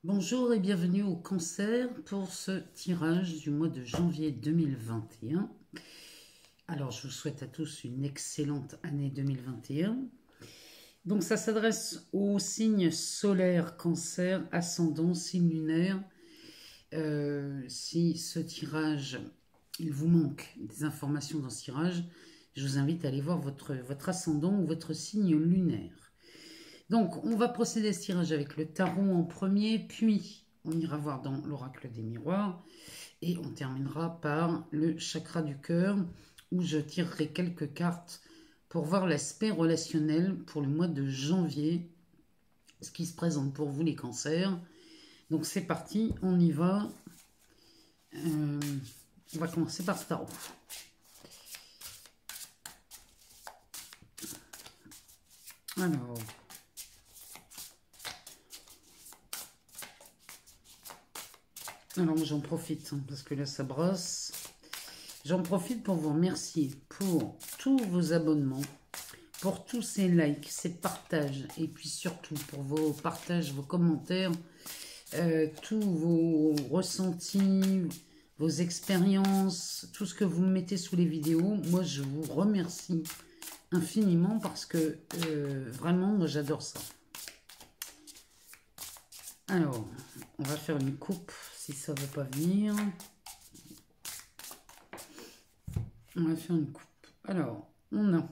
Bonjour et bienvenue au Cancer pour ce tirage du mois de janvier 2021. Alors, je vous souhaite à tous une excellente année 2021. Donc, ça s'adresse aux signes solaires Cancer, ascendant, signe lunaire. Si ce tirage, il vous manque des informations dans ce tirage, je vous invite à aller voir votre ascendant ou votre signe lunaire. Donc, on va procéder à ce tirage avec le tarot en premier, puis on ira voir dans l'oracle des miroirs, et on terminera par le chakra du cœur, où je tirerai quelques cartes pour voir l'aspect relationnel pour le mois de janvier, ce qui se présente pour vous les cancers. Donc c'est parti, on y va. On va commencer par ce tarot. Alors j'en profite, parce que là ça brosse. J'en profite pour vous remercier pour tous vos abonnements, pour tous ces likes, ces partages, et puis surtout pour vos partages, vos commentaires, tous vos ressentis, vos expériences, tout ce que vous me mettez sous les vidéos. Moi, je vous remercie infiniment parce que vraiment, moi, j'adore ça. Alors, on va faire une coupe si ça ne veut pas venir. On va faire une coupe. Alors, on a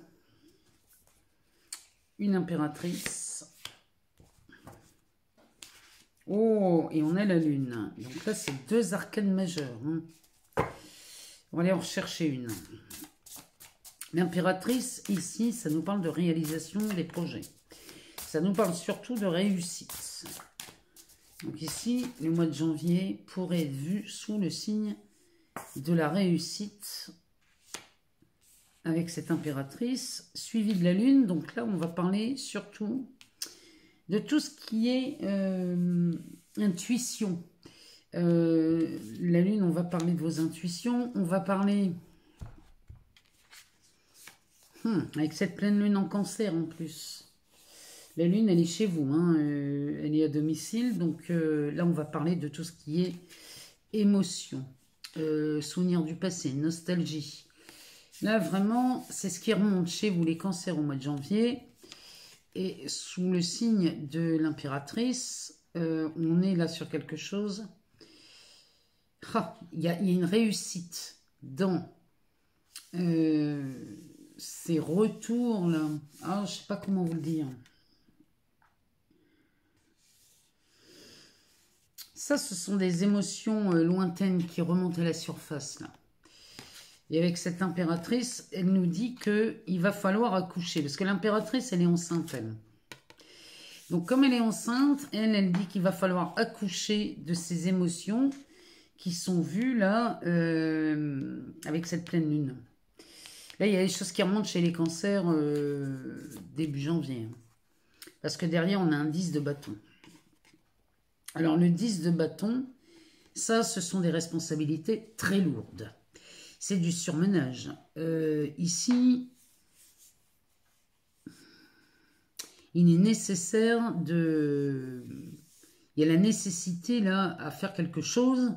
une impératrice. Oh, et on a la lune. Donc là, c'est deux arcanes majeures. On va aller en rechercher une. L'impératrice, ici, ça nous parle de réalisation des projets. Ça nous parle surtout de réussite. Donc ici, le mois de janvier pourrait être vu sous le signe de la réussite avec cette impératrice, suivie de la lune. Donc là, on va parler surtout de tout ce qui est intuition. La lune, on va parler de vos intuitions. On va parler... avec cette pleine lune en cancer en plus. La lune, elle est chez vous, hein, elle est à domicile. Donc là, on va parler de tout ce qui est émotion, souvenir du passé, nostalgie. Là, vraiment, c'est ce qui remonte chez vous, les cancers, au mois de janvier. Et sous le signe de l'impératrice, on est là sur quelque chose. Il y a une réussite dans ces retours-là. Ah, je ne sais pas comment vous le dire. Ça, ce sont des émotions lointaines qui remontent à la surface, là. Et avec cette impératrice, elle nous dit qu'il va falloir accoucher. Parce que l'impératrice, elle est enceinte, elle. Donc, comme elle est enceinte, elle dit qu'il va falloir accoucher de ces émotions qui sont vues, là, avec cette pleine lune. Là, il y a des choses qui remontent chez les cancers début janvier. Parce que derrière, on a un 10 de bâton. Alors, le 10 de bâton, ça, ce sont des responsabilités très lourdes. C'est du surmenage. Ici, il est nécessaire de... Il y a la nécessité, là, à faire quelque chose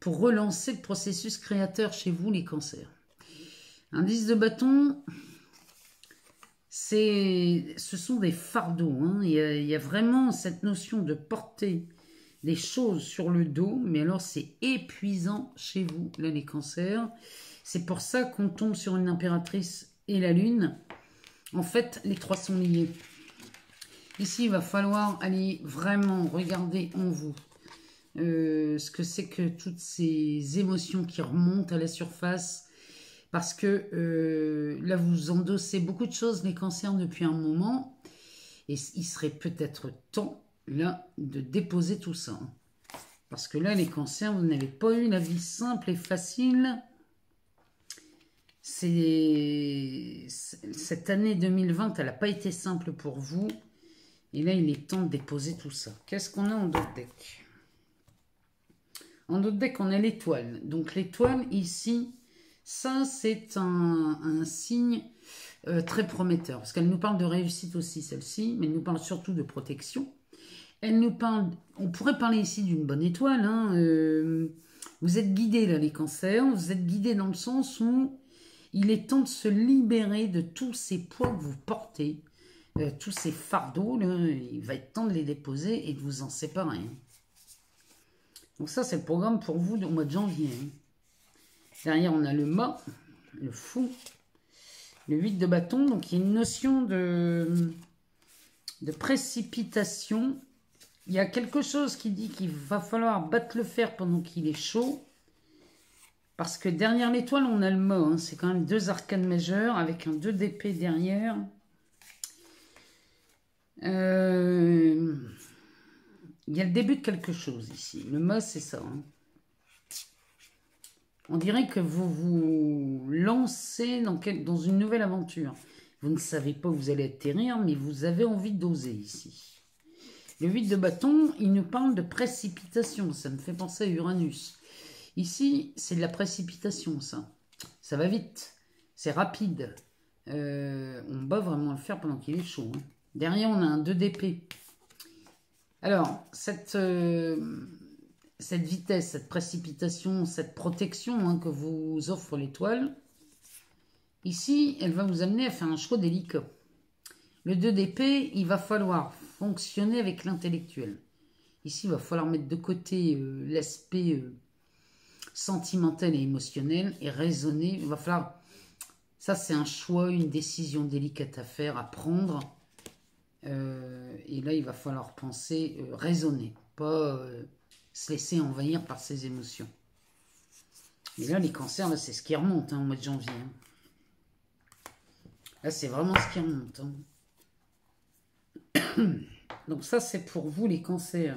pour relancer le processus créateur chez vous, les cancers. Un 10 de bâton, ce sont des fardeaux. Hein. Il y a vraiment cette notion de porter des choses sur le dos, mais alors c'est épuisant chez vous, là, les cancers. C'est pour ça qu'on tombe sur une impératrice et la lune. En fait, les trois sont liés. Ici, il va falloir aller vraiment regarder en vous ce que c'est que toutes ces émotions qui remontent à la surface. Parce que là, vous endossez beaucoup de choses, les cancers, depuis un moment. Et il serait peut-être temps, là, de déposer tout ça. Parce que là, les cancers, vous n'avez pas eu la vie simple et facile. Cette année 2020, elle n'a pas été simple pour vous. Et là, il est temps de déposer tout ça. Qu'est-ce qu'on a en dos de deck? En dos de deck, on a l'étoile. Donc l'étoile, ici, ça, c'est un signe très prometteur. Parce qu'elle nous parle de réussite aussi, celle-ci. Mais elle nous parle surtout de protection. Elle nous parle, on pourrait parler ici d'une bonne étoile. Hein, vous êtes guidés là, les cancers. Vous êtes guidés dans le sens où il est temps de se libérer de tous ces poids que vous portez. Tous ces fardeaux, là, il va être temps de les déposer et de vous en séparer. Hein. Donc ça, c'est le programme pour vous au mois de janvier. Hein. Derrière, on a le mât, le fou, le 8 de bâton. Donc il y a une notion de précipitation. Il y a quelque chose qui dit qu'il va falloir battre le fer pendant qu'il est chaud. Parce que derrière l'étoile, on a le mât. Hein. C'est quand même 2 arcanes majeures avec un 2 d'épée derrière. Il y a le début de quelque chose ici. Le mât, c'est ça. Hein. On dirait que vous vous lancez dans une nouvelle aventure. Vous ne savez pas où vous allez atterrir, mais vous avez envie d'oser ici. Le 8 de bâton, il nous parle de précipitation. Ça me fait penser à Uranus. Ici, c'est de la précipitation, ça. Ça va vite. C'est rapide. On bat vraiment le fer pendant qu'il est chaud. Hein. Derrière, on a un 2 d'épée. Alors, cette vitesse, cette précipitation, cette protection hein, que vous offre l'étoile, ici, elle va vous amener à faire un choix délicat. Le 2 d'épée, il va falloir fonctionner avec l'intellectuel. Ici, il va falloir mettre de côté l'aspect sentimental et émotionnel et raisonner. Il va falloir... Ça, c'est un choix, une décision délicate à faire, à prendre. Et là, il va falloir penser, raisonner, pas se laisser envahir par ses émotions. Et là, les cancers, là, c'est ce qui remonte hein, au mois de janvier. Hein. Là, c'est vraiment ce qui remonte. Hein. Donc ça, c'est pour vous, les cancers.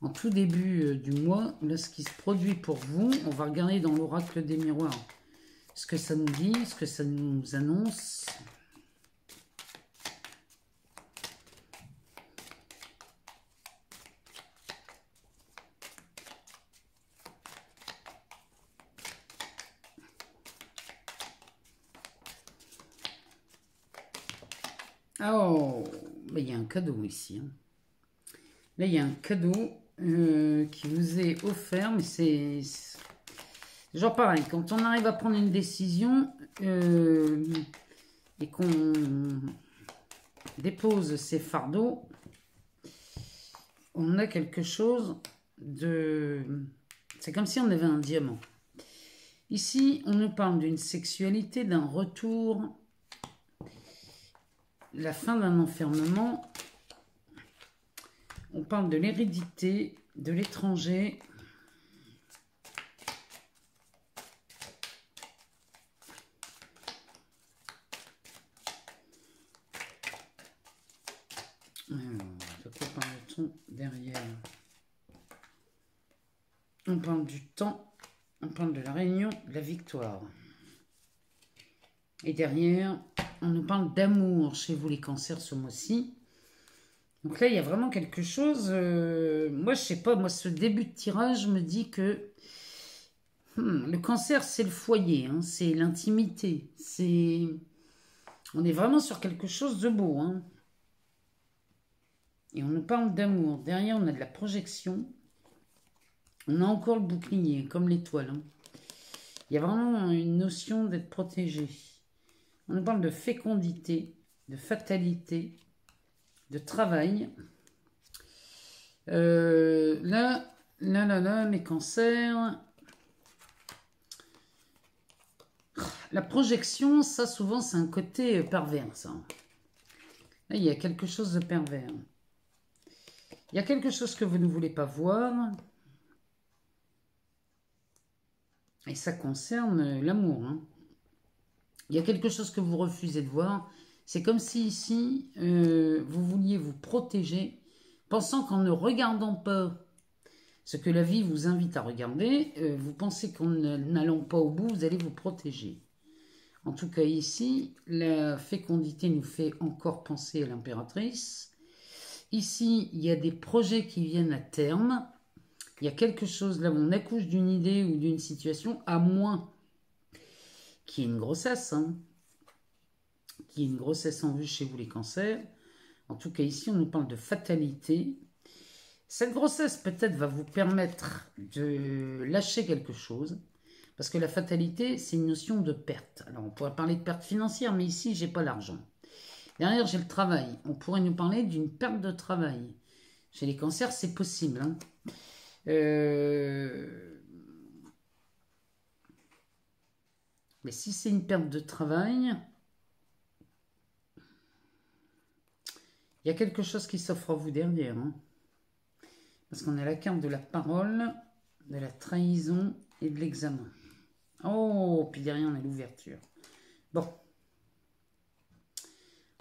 En tout début du mois, là, ce qui se produit pour vous, on va regarder dans l'oracle des miroirs ce que ça nous dit, ce que ça nous annonce. Oh, mais il y a un cadeau ici. Hein. Là, il y a un cadeau qui vous est offert, mais c'est genre pareil. Quand on arrive à prendre une décision et qu'on dépose ses fardeaux, on a quelque chose de... C'est comme si on avait un diamant. Ici, on nous parle d'une sexualité, d'un retour... La fin d'un enfermement, on parle de l'hérédité, de l'étranger. Alors, de quoi parle-t-on derrière? On parle du temps, on parle de la réunion, de la victoire. Et derrière... On nous parle d'amour chez vous, les cancers, ce mois-ci. Donc là, il y a vraiment quelque chose... moi, je sais pas, moi, ce début de tirage me dit que... le cancer, c'est le foyer, hein, c'est l'intimité. On est vraiment sur quelque chose de beau. Hein. Et on nous parle d'amour. Derrière, on a de la projection. On a encore le bouclier, comme l'étoile. Hein. Il y a vraiment une notion d'être protégé. On nous parle de fécondité, de fatalité, de travail. Là, mes cancers. La projection, ça, souvent, c'est un côté pervers, ça. Là, il y a quelque chose de pervers. Il y a quelque chose que vous ne voulez pas voir. Et ça concerne l'amour, hein. Il y a quelque chose que vous refusez de voir. C'est comme si ici, vous vouliez vous protéger, pensant qu'en ne regardant pas ce que la vie vous invite à regarder, vous pensez qu'en n'allant pas au bout, vous allez vous protéger. En tout cas ici, la fécondité nous fait encore penser à l'impératrice. Ici, il y a des projets qui viennent à terme. Il y a quelque chose là où on accouche d'une idée ou d'une situation, à moins qui est une grossesse, hein, qui est une grossesse en vue chez vous les cancers, En tout cas, ici, on nous parle de fatalité. Cette grossesse, peut-être, va vous permettre de lâcher quelque chose. Parce que la fatalité, c'est une notion de perte. Alors, on pourrait parler de perte financière, mais ici, j'ai pas l'argent. Derrière, j'ai le travail. On pourrait nous parler d'une perte de travail. Chez les cancers, c'est possible. Hein. Mais si c'est une perte de travail, il y a quelque chose qui s'offre à vous derrière. Hein. Parce qu'on a la carte de la parole, de la trahison et de l'examen. Oh, puis derrière, on a l'ouverture. Bon.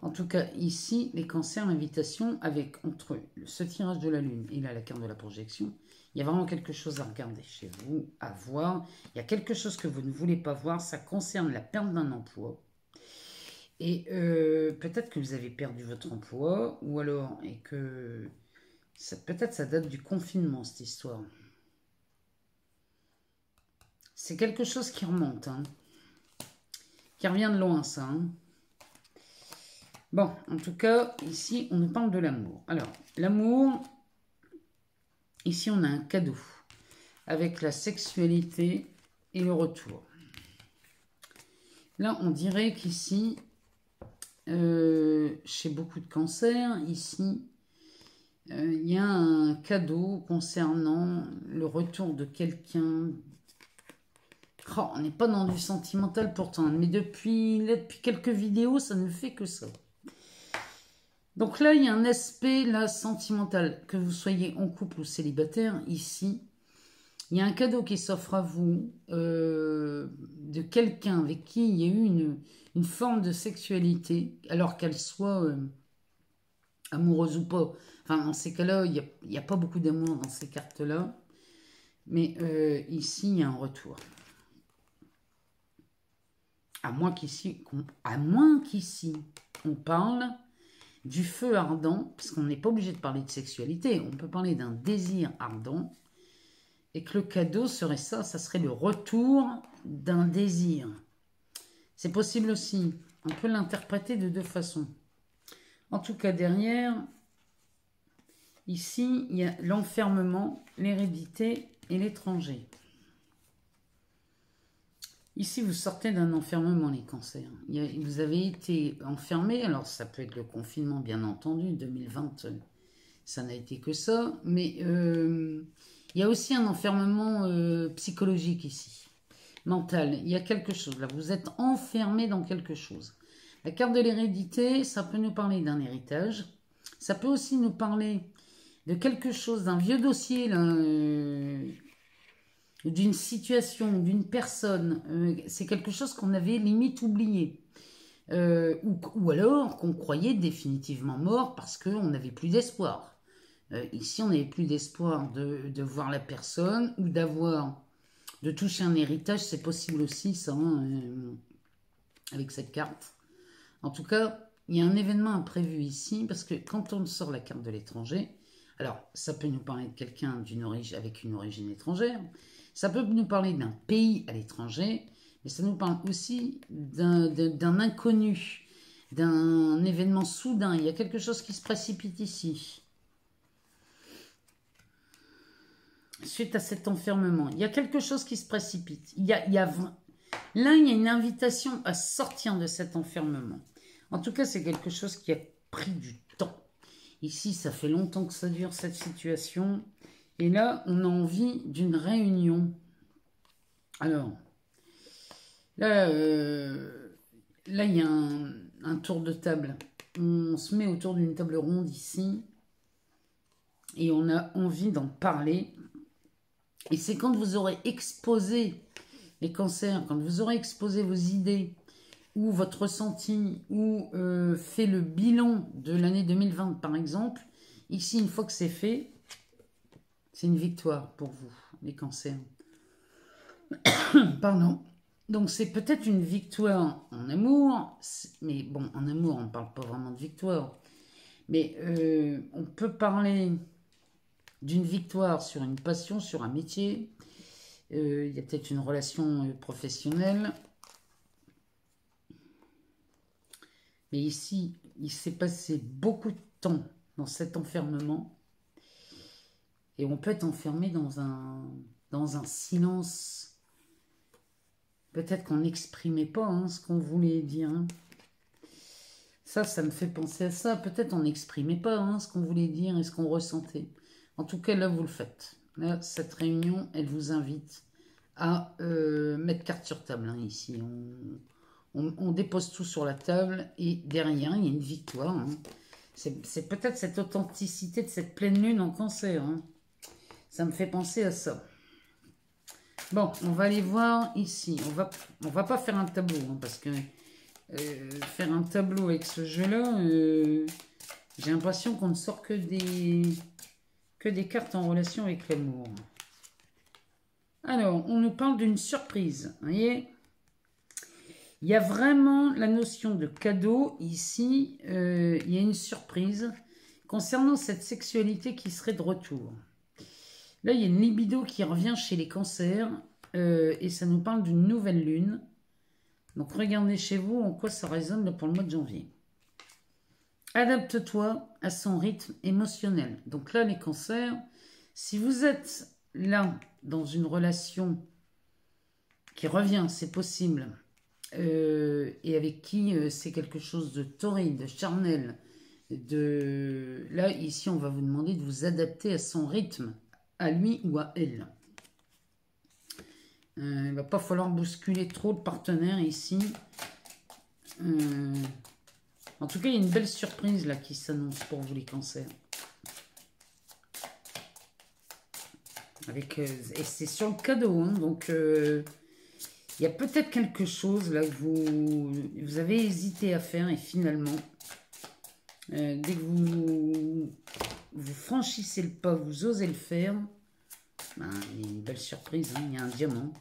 En tout cas, ici, les cancers, l'invitation, avec entre ce tirage de la lune et là, la carte de la projection, il y a vraiment quelque chose à regarder chez vous, à voir. Il y a quelque chose que vous ne voulez pas voir. Ça concerne la perte d'un emploi. Et peut-être que vous avez perdu votre emploi, ou alors, et que peut-être ça date du confinement, cette histoire. C'est quelque chose qui remonte, hein, qui revient de loin, ça. Hein. Bon, en tout cas, ici, on nous parle de l'amour. Alors, l'amour, ici, on a un cadeau avec la sexualité et le retour. Là, on dirait qu'ici, chez beaucoup de cancers, ici, il y a un cadeau concernant le retour de quelqu'un. Oh, on n'est pas dans du sentimental pourtant, mais depuis quelques vidéos, ça ne fait que ça. Donc là, il y a un aspect là, sentimental, que vous soyez en couple ou célibataire, ici. Il y a un cadeau qui s'offre à vous de quelqu'un avec qui il y a eu une forme de sexualité, alors qu'elle soit amoureuse ou pas. Enfin, dans ces cas-là, il n'y a pas beaucoup d'amour dans ces cartes-là. Mais ici, il y a un retour. À moins qu'ici, on parle du feu ardent, parce qu'on n'est pas obligé de parler de sexualité, on peut parler d'un désir ardent, et que le cadeau serait ça serait le retour d'un désir. C'est possible aussi, on peut l'interpréter de deux façons. En tout cas, derrière, ici, il y a l'enfermement, l'hérédité et l'étranger. Ici, vous sortez d'un enfermement, les cancers. Vous avez été enfermé, alors ça peut être le confinement, bien entendu, 2020, ça n'a été que ça, mais il y a aussi un enfermement psychologique ici, mental. Il y a quelque chose, là, vous êtes enfermé dans quelque chose. La carte de l'hérédité, ça peut nous parler d'un héritage, ça peut aussi nous parler de quelque chose, d'un vieux dossier, là, d'une situation, d'une personne, c'est quelque chose qu'on avait limite oublié. Ou alors qu'on croyait définitivement mort parce qu'on n'avait plus d'espoir. Ici, on n'avait plus d'espoir de voir la personne ou de toucher un héritage, c'est possible aussi, ça, hein, avec cette carte. En tout cas, il y a un événement imprévu ici, parce que quand on sort la carte de l'étranger, alors, ça peut nous parler de quelqu'un avec une origine étrangère, ça peut nous parler d'un pays à l'étranger, mais ça nous parle aussi d'un inconnu, d'un événement soudain. Il y a quelque chose qui se précipite ici. Suite à cet enfermement, il y a quelque chose qui se précipite. Là, il y a une invitation à sortir de cet enfermement. En tout cas, c'est quelque chose qui a pris du temps. Ici, ça fait longtemps que ça dure, cette situation. Et là, on a envie d'une réunion. Alors, là, il y a un tour de table. On se met autour d'une table ronde ici. Et on a envie d'en parler. Et c'est quand vous aurez exposé les cancers, quand vous aurez exposé vos idées, ou votre ressenti, ou fait le bilan de l'année 2020 par exemple, ici, une fois que c'est fait, c'est une victoire pour vous, les cancers. Pardon. Donc c'est peut-être une victoire en amour, mais bon, en amour, on ne parle pas vraiment de victoire. Mais on peut parler d'une victoire sur une passion, sur un métier. Il y a peut-être une relation professionnelle. Mais ici, il s'est passé beaucoup de temps dans cet enfermement. Et on peut être enfermé dans un silence. Peut-être qu'on n'exprimait pas hein, ce qu'on voulait dire. Hein. Ça me fait penser à ça. Peut-être on n'exprimait pas hein, ce qu'on voulait dire et ce qu'on ressentait. En tout cas, là, vous le faites. Là, cette réunion, elle vous invite à mettre carte sur table. Hein, ici, on dépose tout sur la table et derrière, il y a une victoire. Hein. C'est peut-être cette authenticité de cette pleine lune en Cancer. Hein. Ça me fait penser à ça. Bon, on va aller voir ici. On va pas faire un tableau hein, parce que faire un tableau avec ce jeu-là, j'ai l'impression qu'on ne sort que des cartes en relation avec l'amour. Alors, on nous parle d'une surprise. Vous voyez, il y a vraiment la notion de cadeau. Ici, il y a une surprise concernant cette sexualité qui serait de retour. Là, il y a une libido qui revient chez les cancers et ça nous parle d'une nouvelle lune. Donc, regardez chez vous en quoi ça résonne pour le mois de janvier. Adapte-toi à son rythme émotionnel. Donc là, les cancers, si vous êtes là dans une relation qui revient, c'est possible, et avec qui c'est quelque chose de torride, de charnel, là, ici, on va vous demander de vous adapter à son rythme, à lui ou à elle. Il ne va pas falloir bousculer trop le partenaire ici. En tout cas, il y a une belle surprise là qui s'annonce pour vous les cancers. Et c'est sur le cadeau, hein, donc il y a peut-être quelque chose là que vous avez hésité à faire et finalement, dès que vous franchissez le pas, vous osez le faire, ben, il y a une belle surprise, hein, il y a un diamant.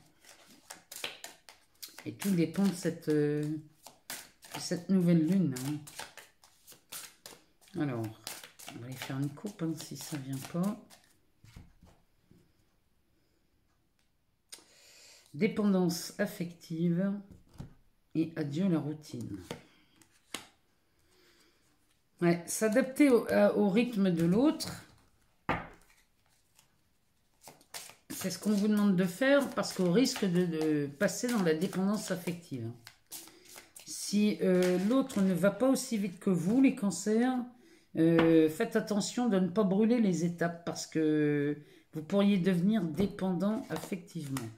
Et tout dépend de cette nouvelle lune. Hein. Alors, on va aller faire une coupe hein, si ça ne vient pas. Dépendance affective et adieu la routine. Ouais, s'adapter au rythme de l'autre, c'est ce qu'on vous demande de faire parce qu'au risque de passer dans la dépendance affective. Si l'autre ne va pas aussi vite que vous, les cancers, faites attention de ne pas brûler les étapes parce que vous pourriez devenir dépendant affectivement.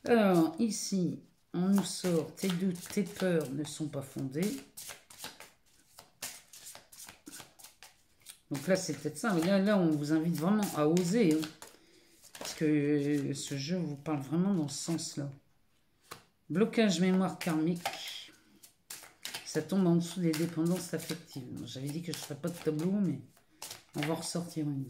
Alors, ici, on nous sort « Tes doutes, tes peurs ne sont pas fondés ». Donc là, c'est peut-être ça. Mais là, on vous invite vraiment à oser. Hein, parce que ce jeu vous parle vraiment dans ce sens-là. Blocage mémoire karmique. Ça tombe en dessous des dépendances affectives. J'avais dit que je ne ferais pas de tableau, mais on va ressortir une.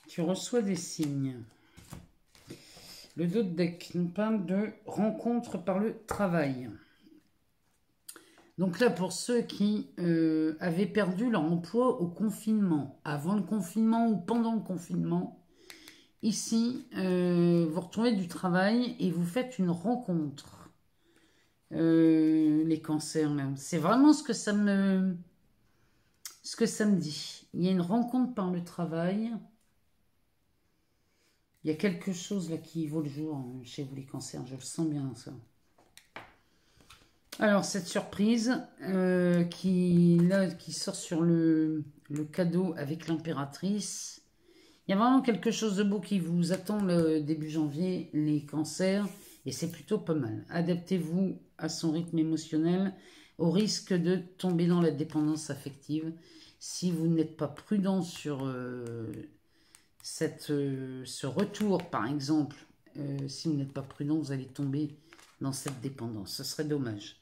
Tu reçois des signes. Le dos de deck nous parle de rencontre par le travail. Donc là, pour ceux qui avaient perdu leur emploi au confinement, avant le confinement ou pendant le confinement, ici, vous retrouvez du travail et vous faites une rencontre. Les cancers, là. C'est vraiment ce que ça me dit. Il y a une rencontre par le travail. Il y a quelque chose là qui vaut le jour hein, chez vous les cancers, je le sens bien ça. Alors cette surprise qui sort sur le cadeau avec l'impératrice. Il y a vraiment quelque chose de beau qui vous attend le début janvier, les cancers, et c'est plutôt pas mal. Adaptez-vous à son rythme émotionnel au risque de tomber dans la dépendance affective. Si vous n'êtes pas prudent sur... ce retour, par exemple, si vous n'êtes pas prudent, vous allez tomber dans cette dépendance. Ce serait dommage.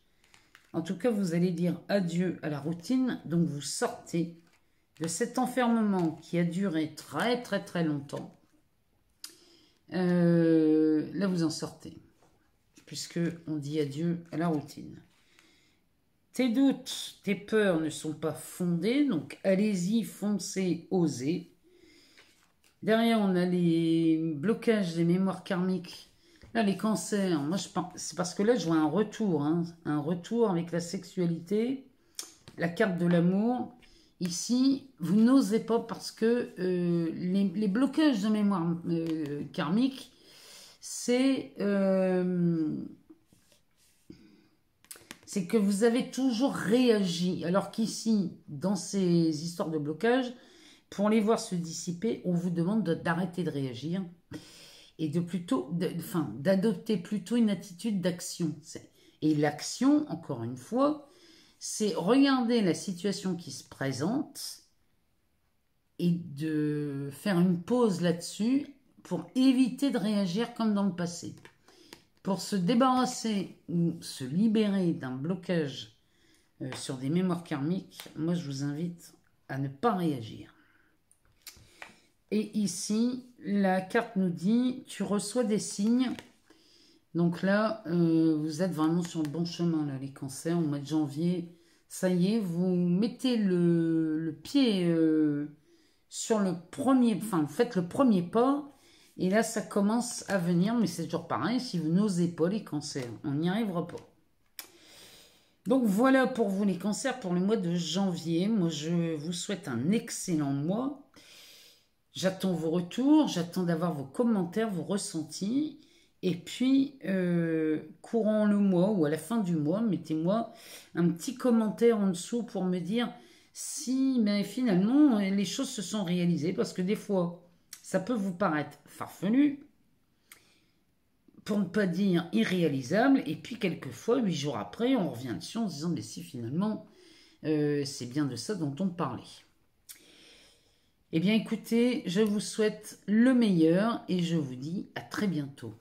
En tout cas, vous allez dire adieu à la routine. Donc, vous sortez de cet enfermement qui a duré très, très, très longtemps. Là, vous en sortez. Puisque on dit adieu à la routine. Tes doutes, tes peurs ne sont pas fondés. Donc, allez-y, foncez, osez. Derrière, on a les blocages des mémoires karmiques. Là, les cancers, moi, je pense, c'est parce que là, je vois un retour, hein, un retour avec la sexualité, la carte de l'amour. Ici, vous n'osez pas parce que les blocages de mémoire karmique, c'est que vous avez toujours réagi. Alors qu'ici, dans ces histoires de blocage, pour les voir se dissiper, on vous demande d'arrêter de réagir et d'adopter plutôt une attitude d'action. Et l'action, encore une fois, c'est regarder la situation qui se présente et de faire une pause là-dessus pour éviter de réagir comme dans le passé. Pour se débarrasser ou se libérer d'un blocage sur des mémoires karmiques, moi je vous invite à ne pas réagir. Et ici, la carte nous dit, tu reçois des signes. Donc là, vous êtes vraiment sur le bon chemin, là, les cancers, au mois de janvier. Ça y est, vous mettez le pied sur le premier, enfin, faites le premier pas. Et là, ça commence à venir, mais c'est toujours pareil, si vous n'osez pas les cancers, on n'y arrivera pas. Donc voilà pour vous les cancers pour le mois de janvier. Moi, je vous souhaite un excellent mois. J'attends vos retours, j'attends d'avoir vos commentaires, vos ressentis. Et puis, courant le mois ou à la fin du mois, mettez-moi un petit commentaire en dessous pour me dire si finalement les choses se sont réalisées. Parce que des fois, ça peut vous paraître farfelu, pour ne pas dire irréalisable. Et puis quelquefois, 8 jours après, on revient dessus en se disant mais si finalement, c'est bien de ça dont on parlait. Eh bien écoutez, je vous souhaite le meilleur et je vous dis à très bientôt.